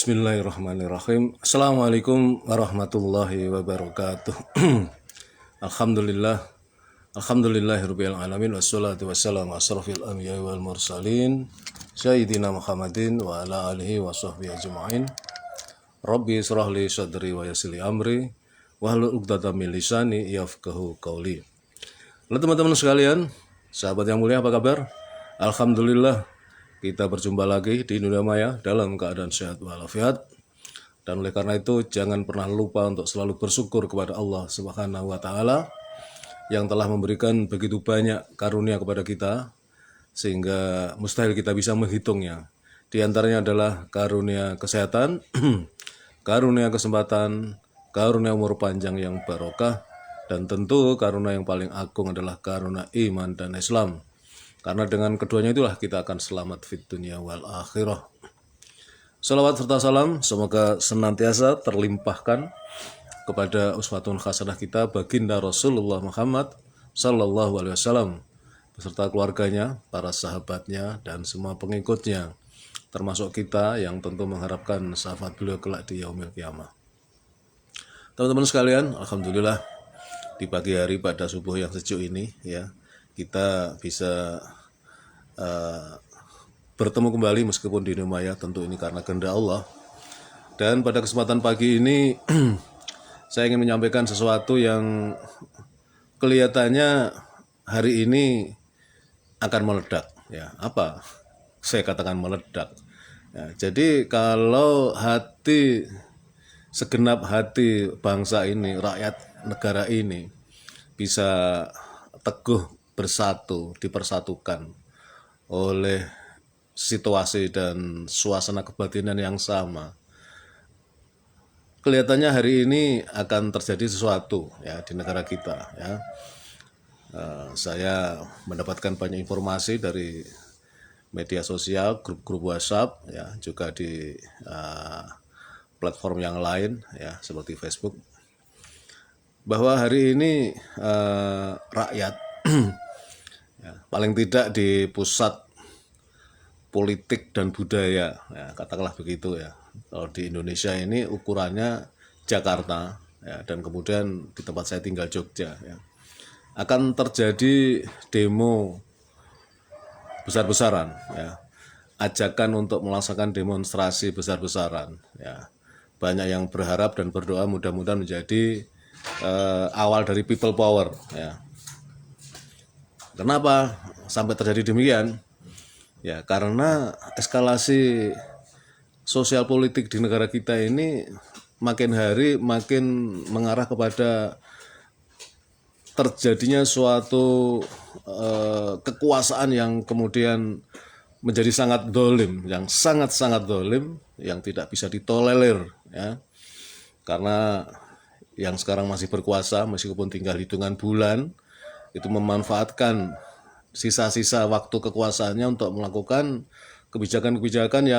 Bismillahirrahmanirrahim. Assalamualaikum warahmatullahi wabarakatuh. Alhamdulillah. Alhamdulillahirabbil alamin wassalatu wassalamu asrofil anbiya'i wal mursalin sayyidina Muhammadin wa ala alihi wa sahbihi ajma'in. Rabbi israh li sadri wa yassir li amri wahlul 'uqdatam min lisani yafqahu qawli. Halo teman-teman sekalian, sahabat yang mulia, apa kabar? Alhamdulillah, kita berjumpa lagi di Dunia Maya dalam keadaan sehat walafiat. Dan oleh karena itu jangan pernah lupa untuk selalu bersyukur kepada Allah Subhanahu wa taala yang telah memberikan begitu banyak karunia kepada kita sehingga mustahil kita bisa menghitungnya. Di antaranya adalah karunia kesehatan, karunia kesempatan, karunia umur panjang yang barokah, dan tentu karunia yang paling agung adalah karunia iman dan Islam. Karena dengan keduanya itulah kita akan selamat fid dunya wal akhirah. Salawat serta salam semoga senantiasa terlimpahkan kepada uswatun hasanah kita baginda Rasulullah Muhammad sallallahu alaihi wasallam beserta keluarganya, para sahabatnya, dan semua pengikutnya, termasuk kita yang tentu mengharapkan syafaat beliau kelak di yaumil qiyamah. Teman-teman sekalian, alhamdulillah di pagi hari pada subuh yang sejuk ini ya, kita bisa bertemu kembali meskipun di dunia maya, tentu ini karena kehendak Allah. Dan pada kesempatan pagi ini saya ingin menyampaikan sesuatu yang kelihatannya hari ini akan meledak ya. Apa saya katakan meledak ya, jadi kalau segenap hati bangsa ini, rakyat negara ini bisa teguh bersatu, dipersatukan oleh situasi dan suasana kebatinan yang sama, kelihatannya hari ini akan terjadi sesuatu ya di negara kita ya. Saya mendapatkan banyak informasi dari media sosial, grup-grup WhatsApp ya, juga di platform yang lain ya seperti Facebook, bahwa hari ini rakyat ya, paling tidak di pusat politik dan budaya ya, katakanlah begitu ya. Kalau di Indonesia ini ukurannya Jakarta ya, dan kemudian di tempat saya tinggal Jogja ya, akan terjadi demo besar-besaran ya, ajakan untuk melaksanakan demonstrasi besar-besaran ya. Banyak yang berharap dan berdoa mudah-mudahan menjadi awal dari people power ya. Kenapa sampai terjadi demikian? Ya, karena eskalasi sosial politik di negara kita ini makin hari makin mengarah kepada terjadinya suatu kekuasaan yang kemudian menjadi sangat dolim, yang sangat-sangat dolim, yang tidak bisa ditolerir ya. Karena yang sekarang masih berkuasa meskipun tinggal hitungan bulan, itu memanfaatkan sisa-sisa waktu kekuasaannya untuk melakukan kebijakan-kebijakan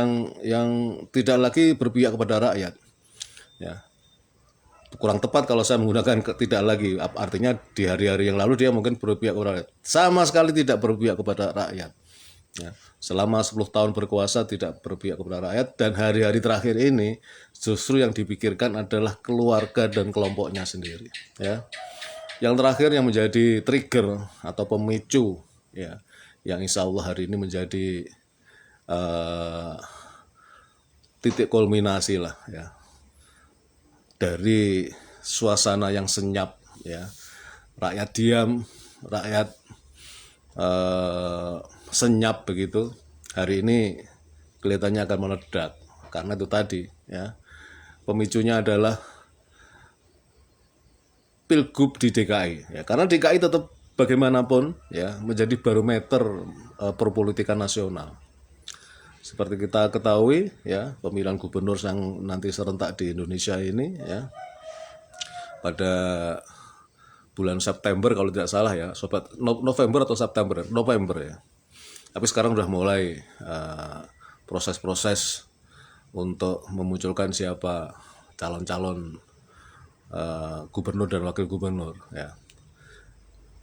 yang tidak lagi berpihak kepada rakyat ya. Kurang tepat kalau saya menggunakan tidak lagi, artinya di hari-hari yang lalu dia mungkin berpihak kepada rakyat, sama sekali tidak berpihak kepada rakyat ya. Selama 10 tahun berkuasa tidak berpihak kepada rakyat, dan hari-hari terakhir ini justru yang dipikirkan adalah keluarga dan kelompoknya sendiri ya. Yang terakhir yang menjadi trigger atau pemicu ya, yang insya Allah hari ini menjadi titik kulminasi lah ya dari suasana yang senyap ya, rakyat diam, rakyat senyap begitu, hari ini kelihatannya akan meledak karena itu tadi ya, pemicunya adalah Pilgub di DKI ya, karena DKI tetap bagaimanapun ya menjadi barometer perpolitikan nasional. Seperti kita ketahui ya, pemilihan gubernur yang nanti serentak di Indonesia ini ya pada bulan September kalau tidak salah ya, sobat, November atau September, November ya. Tapi sekarang sudah mulai proses-proses untuk memunculkan siapa calon-calon gubernur dan wakil gubernur ya.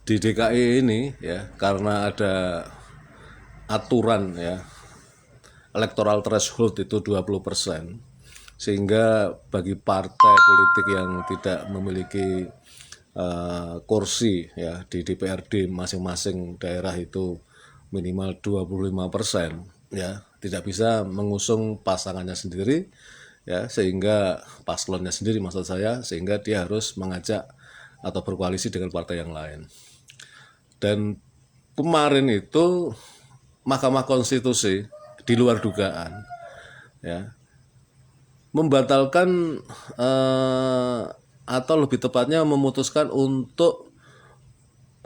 Di DKI ini ya, karena ada aturan ya, electoral threshold itu 20%, sehingga bagi partai politik yang tidak memiliki kursi ya di DPRD masing-masing daerah itu minimal 25% ya, tidak bisa mengusung pasangannya sendiri ya, sehingga paslonnya sendiri maksud saya, sehingga dia harus mengajak atau berkoalisi dengan partai yang lain. Dan kemarin itu Mahkamah Konstitusi di luar dugaan ya membatalkan atau lebih tepatnya memutuskan untuk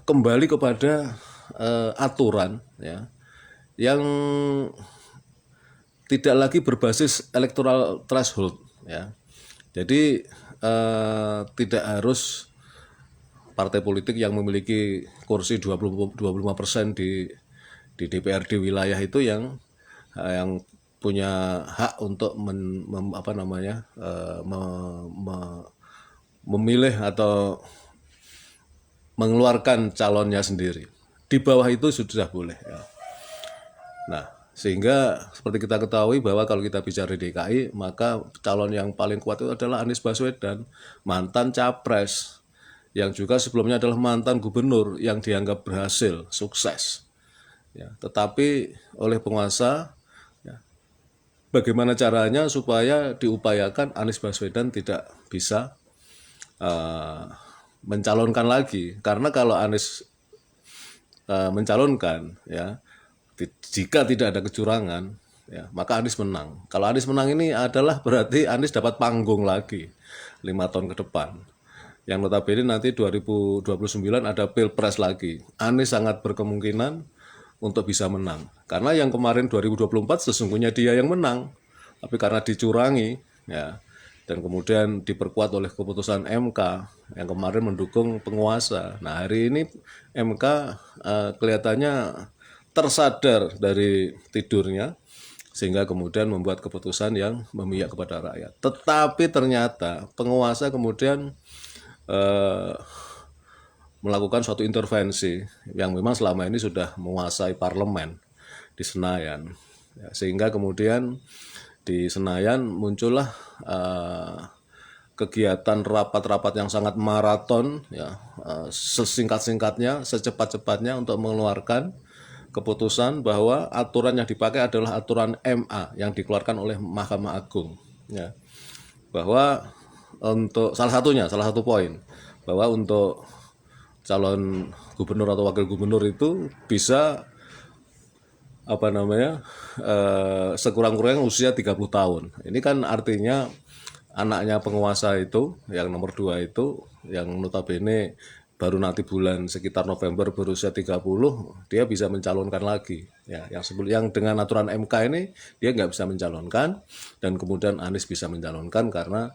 kembali kepada aturan ya yang tidak lagi berbasis electoral threshold ya. Jadi tidak harus partai politik yang memiliki kursi 25% di DPRD wilayah itu yang punya hak untuk memilih atau mengeluarkan calonnya sendiri. Di bawah itu sudah boleh ya. Nah, sehingga seperti kita ketahui bahwa kalau kita bicara di DKI, maka calon yang paling kuat itu adalah Anies Baswedan, mantan capres, yang juga sebelumnya adalah mantan gubernur yang dianggap berhasil, sukses. Ya, tetapi oleh penguasa, ya, bagaimana caranya supaya diupayakan Anies Baswedan tidak bisa mencalonkan lagi, karena kalau Anies mencalonkan ya, jika tidak ada kecurangan ya, maka Anies menang. Kalau Anies menang ini adalah berarti Anies dapat panggung lagi 5 tahun ke depan, yang notabene nanti 2029 ada pilpres lagi. Anies sangat berkemungkinan untuk bisa menang, karena yang kemarin 2024 sesungguhnya dia yang menang, tapi karena dicurangi ya, dan kemudian diperkuat oleh keputusan MK yang kemarin mendukung penguasa. Nah, hari ini MK kelihatannya tersadar dari tidurnya, sehingga kemudian membuat keputusan yang memihak kepada rakyat. Tetapi ternyata penguasa kemudian melakukan suatu intervensi yang memang selama ini sudah menguasai parlemen di Senayan ya, sehingga kemudian di Senayan muncullah kegiatan rapat-rapat yang sangat maraton ya, sesingkat-singkatnya, secepat-cepatnya untuk mengeluarkan keputusan bahwa aturan yang dipakai adalah aturan MA yang dikeluarkan oleh Mahkamah Agung ya, bahwa untuk salah satu poin bahwa untuk calon gubernur atau wakil gubernur itu bisa sekurang-kurangnya usia 30 tahun. Ini kan artinya anaknya penguasa itu yang nomor 2 itu yang notabene baru nanti bulan sekitar November berusia 30, dia bisa mencalonkan lagi ya, yang dengan aturan MK ini dia nggak bisa mencalonkan, dan kemudian Anies bisa mencalonkan karena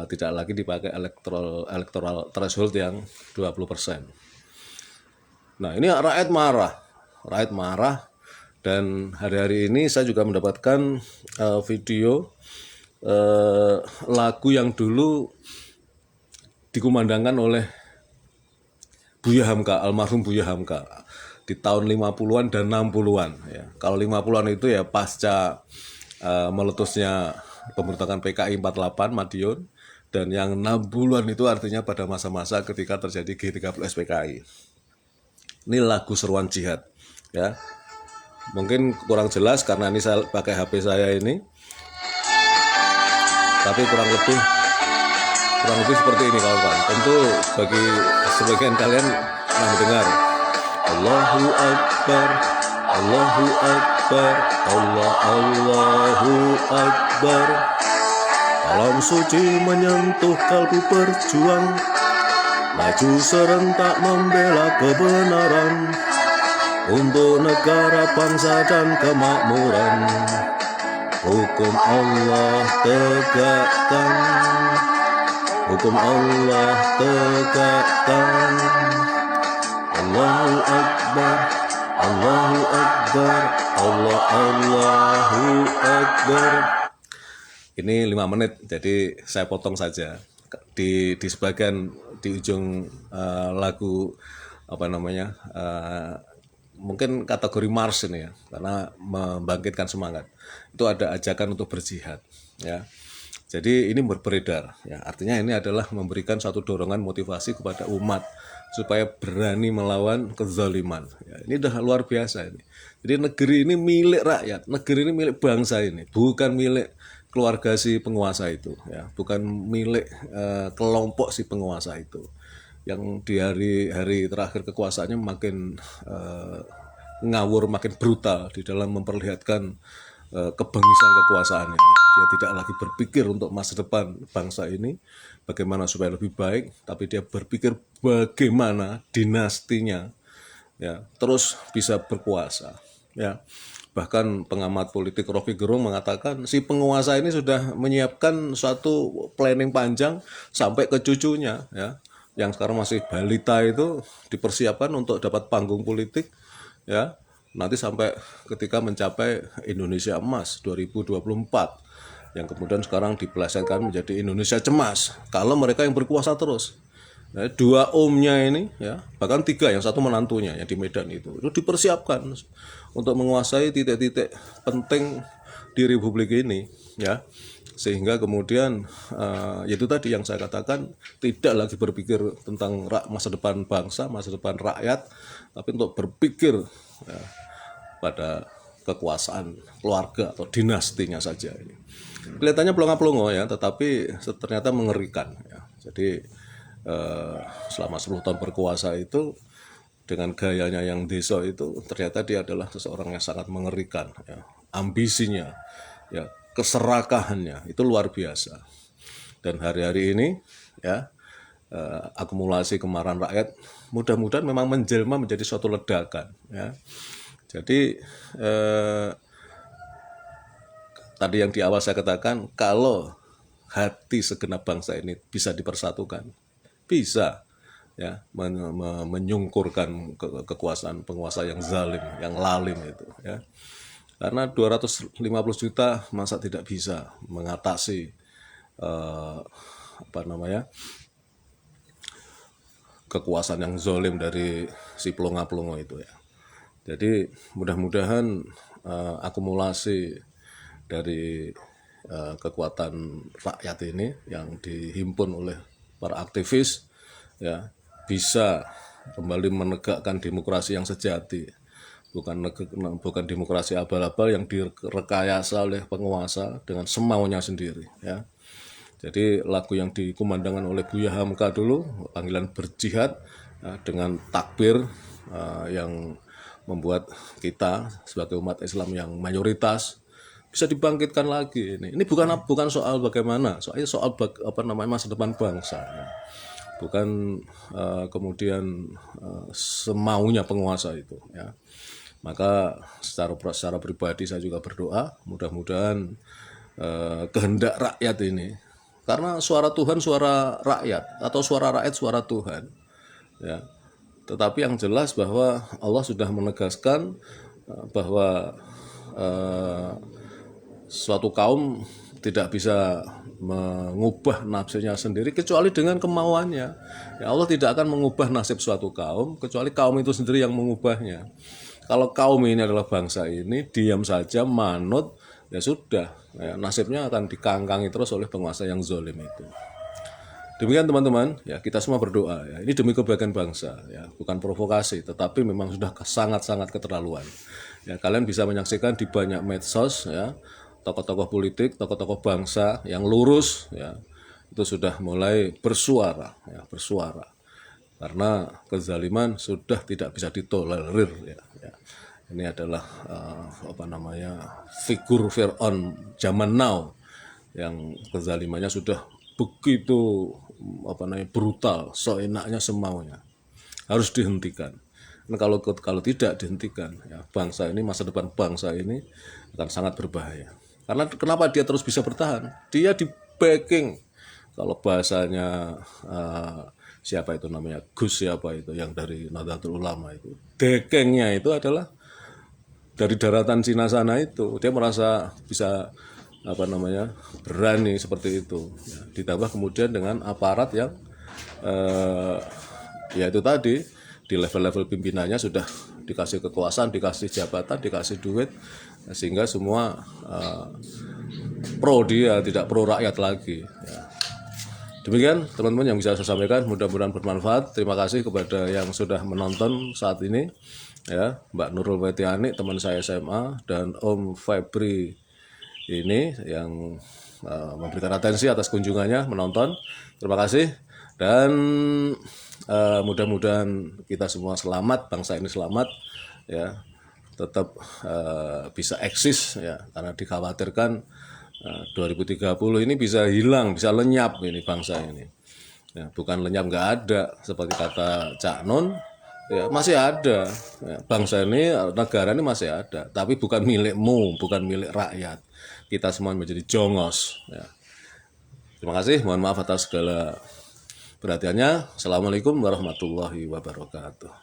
tidak lagi dipakai electoral threshold yang 20%. Nah, ini rakyat marah. Dan hari-hari ini saya juga mendapatkan video lagu yang dulu dikumandangkan oleh Buya Hamka, almarhum Buya Hamka di tahun 50-an dan 60-an ya. Kalau 50-an itu ya pasca meletusnya pemberontakan PKI 48 Madiun, dan yang 60-an itu artinya pada masa-masa ketika terjadi G30 PKI. Ini lagu seruan jihad ya. Mungkin kurang jelas karena ini saya pakai HP saya ini, tapi kurang lebih seperti ini kawan-kawan. Tentu bagi sebagian kalian yang mendengar Allahu Akbar, Allahu Akbar, Allahu Akbar. Alam suci menyentuh kalbu berjuang, maju serentak membela kebenaran untuk negara, bangsa dan kemakmuran. Hukum Allah tegakkan, hukum Allah tegakkan. Allahu Akbar, Allahu Akbar, Allahu Akbar. Ini 5 menit, jadi saya potong saja di sebagian di ujung lagu mungkin kategori Mars ini ya, karena membangkitkan semangat. Itu ada ajakan untuk berjihad ya. Jadi ini beredar, ya. Artinya ini adalah memberikan satu dorongan motivasi kepada umat supaya berani melawan kezaliman. Ya, ini udah luar biasa ini. Jadi negeri ini milik rakyat, negeri ini milik bangsa ini, bukan milik keluarga si penguasa itu, ya, bukan milik kelompok si penguasa itu. Yang di hari-hari terakhir kekuasaannya makin ngawur, makin brutal di dalam memperlihatkan kebengisan kekuasaannya. Dia tidak lagi berpikir untuk masa depan bangsa ini, bagaimana supaya lebih baik, tapi dia berpikir bagaimana dinastinya, ya, terus bisa berkuasa, ya. Bahkan pengamat politik Rocky Gerung mengatakan si penguasa ini sudah menyiapkan suatu planning panjang sampai ke cucunya, ya, yang sekarang masih balita itu dipersiapkan untuk dapat panggung politik, ya, nanti sampai ketika mencapai Indonesia Emas 2024 yang kemudian sekarang dipelesetkan menjadi Indonesia Cemas kalau mereka yang berkuasa terus. Nah, 2 omnya ini, ya, bahkan 3, yang 1 menantunya yang di Medan itu dipersiapkan untuk menguasai titik-titik penting di Republik ini, ya, sehingga kemudian yaitu tadi yang saya katakan, tidak lagi berpikir tentang masa depan bangsa, masa depan rakyat, tapi untuk berpikir, ya, pada kekuasaan keluarga atau dinastinya saja ini. Kelihatannya pelongo-pelongo, ya, tetapi ternyata mengerikan, ya. Jadi selama 10 tahun berkuasa itu dengan gayanya yang desa itu ternyata dia adalah seseorang yang sangat mengerikan, ya. Ambisinya, ya, keserakahannya itu luar biasa. Dan hari-hari ini, ya, akumulasi kemarahan rakyat mudah-mudahan memang menjelma menjadi suatu ledakan, ya. Jadi tadi yang di awal saya katakan, kalau hati segenap bangsa ini bisa dipersatukan, bisa, ya, menyungkurkan kekuasaan penguasa yang zalim, yang lalim itu, ya. Karena 250 juta masa tidak bisa mengatasi kekuasaan yang zalim dari si pelongo-pelongo itu, ya. Jadi mudah-mudahan akumulasi dari kekuatan rakyat ini yang dihimpun oleh para aktivis, ya, bisa kembali menegakkan demokrasi yang sejati, bukan demokrasi abal-abal yang direkayasa oleh penguasa dengan semaunya sendiri, ya. Jadi lagu yang dikumandangkan oleh Buya Hamka dulu, panggilan berjihad, ya, dengan takbir yang membuat kita sebagai umat Islam yang mayoritas bisa dibangkitkan lagi. Ini bukan soal bagaimana, soal masa depan bangsa, ya. Bukan kemudian semaunya penguasa itu, ya. Maka secara pribadi saya juga berdoa mudah-mudahan kehendak rakyat ini, karena suara Tuhan suara rakyat, atau suara rakyat suara Tuhan, ya. Tetapi yang jelas bahwa Allah sudah menegaskan bahwa suatu kaum tidak bisa mengubah nafsunya sendiri kecuali dengan kemauannya. Ya, Allah tidak akan mengubah nasib suatu kaum kecuali kaum itu sendiri yang mengubahnya. Kalau kaum ini adalah bangsa ini diam saja, manut, ya sudah, ya, nasibnya akan dikangkangi terus oleh penguasa yang zalim itu. Demikian teman-teman, ya, kita semua berdoa, ya. Ini demi kebaikan bangsa, ya, bukan provokasi, tetapi memang sudah sangat-sangat keterlaluan. Ya, kalian bisa menyaksikan di banyak medsos, ya, tokoh-tokoh politik, tokoh-tokoh bangsa yang lurus, ya, itu sudah mulai bersuara, ya, karena kezaliman sudah tidak bisa ditolerir, ya. Ini adalah figur Fir'aun zaman now yang kezalimannya sudah begitu brutal, seenaknya semaunya, harus dihentikan. Nah, kalau tidak dihentikan, ya, bangsa ini, masa depan bangsa ini akan sangat berbahaya. Karena kenapa dia terus bisa bertahan? Dia di backing, kalau bahasanya siapa itu namanya, Gus siapa itu yang dari Nahdlatul Ulama itu, backingnya itu adalah dari daratan Cina sana itu. Dia merasa bisa berani seperti itu, ya. Ditambah kemudian dengan aparat yang ya itu tadi, di level-level pimpinannya sudah dikasih kekuasaan, dikasih jabatan, dikasih duit, sehingga semua pro dia, tidak pro rakyat lagi. Ya. Demikian teman-teman yang bisa saya sampaikan, mudah-mudahan bermanfaat. Terima kasih kepada yang sudah menonton saat ini, ya, Mbak Nurul Wetiani, teman saya SMA, dan Om Febri ini yang memberikan atensi atas kunjungannya menonton. Terima kasih, dan mudah-mudahan kita semua selamat, bangsa ini selamat, ya, tetap bisa eksis, ya, karena dikhawatirkan 2030 ini bisa hilang, bisa lenyap ini bangsa ini. Ya, bukan lenyap nggak ada, seperti kata Cak Non, ya, masih ada. Ya, bangsa ini, negara ini masih ada, tapi bukan milikmu, bukan milik rakyat. Kita semua menjadi jongos. Ya. Terima kasih, mohon maaf atas segala perhatiannya. Assalamualaikum warahmatullahi wabarakatuh.